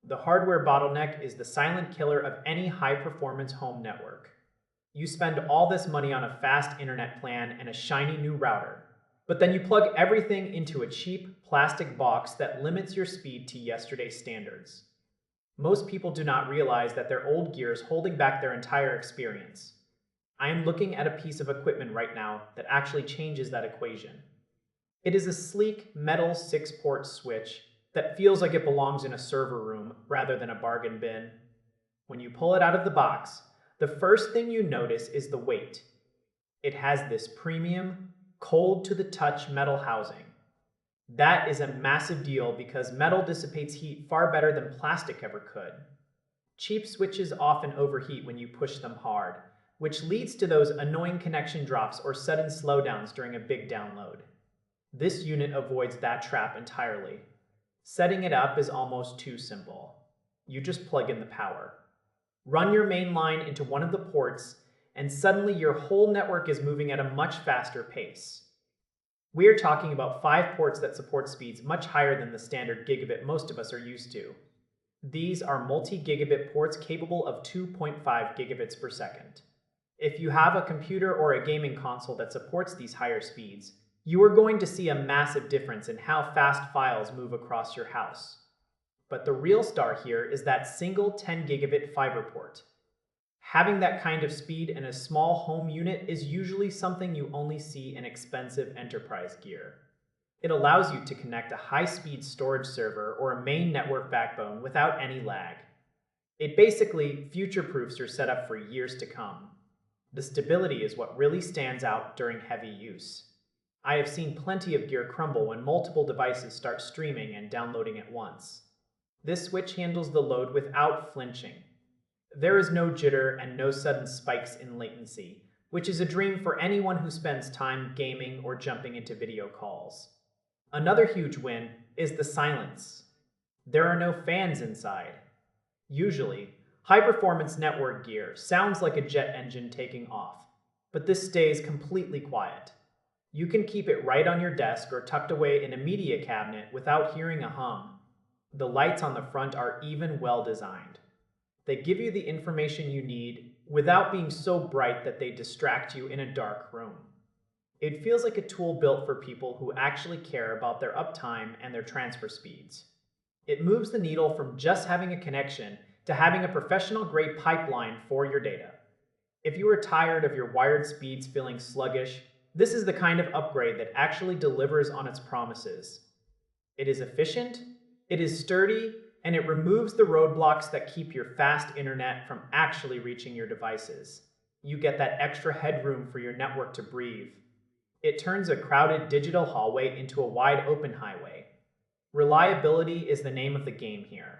The hardware bottleneck is the silent killer of any high-performance home network. You spend all this money on a fast internet plan and a shiny new router, but then you plug everything into a cheap plastic box that limits your speed to yesterday's standards. Most people do not realize that their old gear is holding back their entire experience. I am looking at a piece of equipment right now that actually changes that equation. It is a sleek metal 6-port switch that feels like it belongs in a server room rather than a bargain bin. When you pull it out of the box, the first thing you notice is the weight. It has this premium, cold-to-the-touch metal housing. That is a massive deal because metal dissipates heat far better than plastic ever could. Cheap switches often overheat when you push them hard, which leads to those annoying connection drops or sudden slowdowns during a big download. This unit avoids that trap entirely. Setting it up is almost too simple. You just plug in the power. Run your main line into one of the ports, and suddenly your whole network is moving at a much faster pace. We are talking about 5 ports that support speeds much higher than the standard gigabit most of us are used to. These are multi-gigabit ports capable of 2.5 gigabits per second. If you have a computer or a gaming console that supports these higher speeds, you are going to see a massive difference in how fast files move across your house. But the real star here is that single 10 gigabit fiber port. Having that kind of speed in a small home unit is usually something you only see in expensive enterprise gear. It allows you to connect a high-speed storage server or a main network backbone without any lag. It basically future-proofs your setup for years to come. The stability is what really stands out during heavy use. I have seen plenty of gear crumble when multiple devices start streaming and downloading at once. This switch handles the load without flinching. There is no jitter and no sudden spikes in latency, which is a dream for anyone who spends time gaming or jumping into video calls. Another huge win is the silence. There are no fans inside. Usually, high-performance network gear sounds like a jet engine taking off, but this stays completely quiet. You can keep it right on your desk or tucked away in a media cabinet without hearing a hum. The lights on the front are even well designed. They give you the information you need without being so bright that they distract you in a dark room. It feels like a tool built for people who actually care about their uptime and their transfer speeds. It moves the needle from just having a connection to having a professional-grade pipeline for your data. If you are tired of your wired speeds feeling sluggish, this is the kind of upgrade that actually delivers on its promises. It is efficient, it is sturdy, and it removes the roadblocks that keep your fast internet from actually reaching your devices. You get that extra headroom for your network to breathe. It turns a crowded digital hallway into a wide open highway. Reliability is the name of the game here.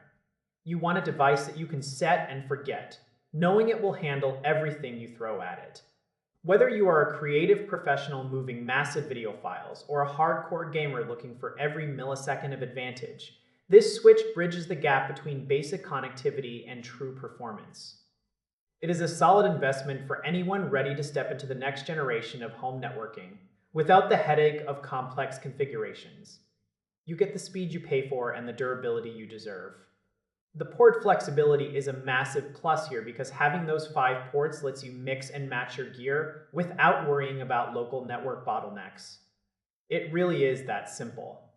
You want a device that you can set and forget, knowing it will handle everything you throw at it. Whether you are a creative professional moving massive video files or a hardcore gamer looking for every millisecond of advantage, this switch bridges the gap between basic connectivity and true performance. It is a solid investment for anyone ready to step into the next generation of home networking without the headache of complex configurations. You get the speed you pay for and the durability you deserve. The port flexibility is a massive plus here because having those 5 ports lets you mix and match your gear without worrying about local network bottlenecks. It really is that simple.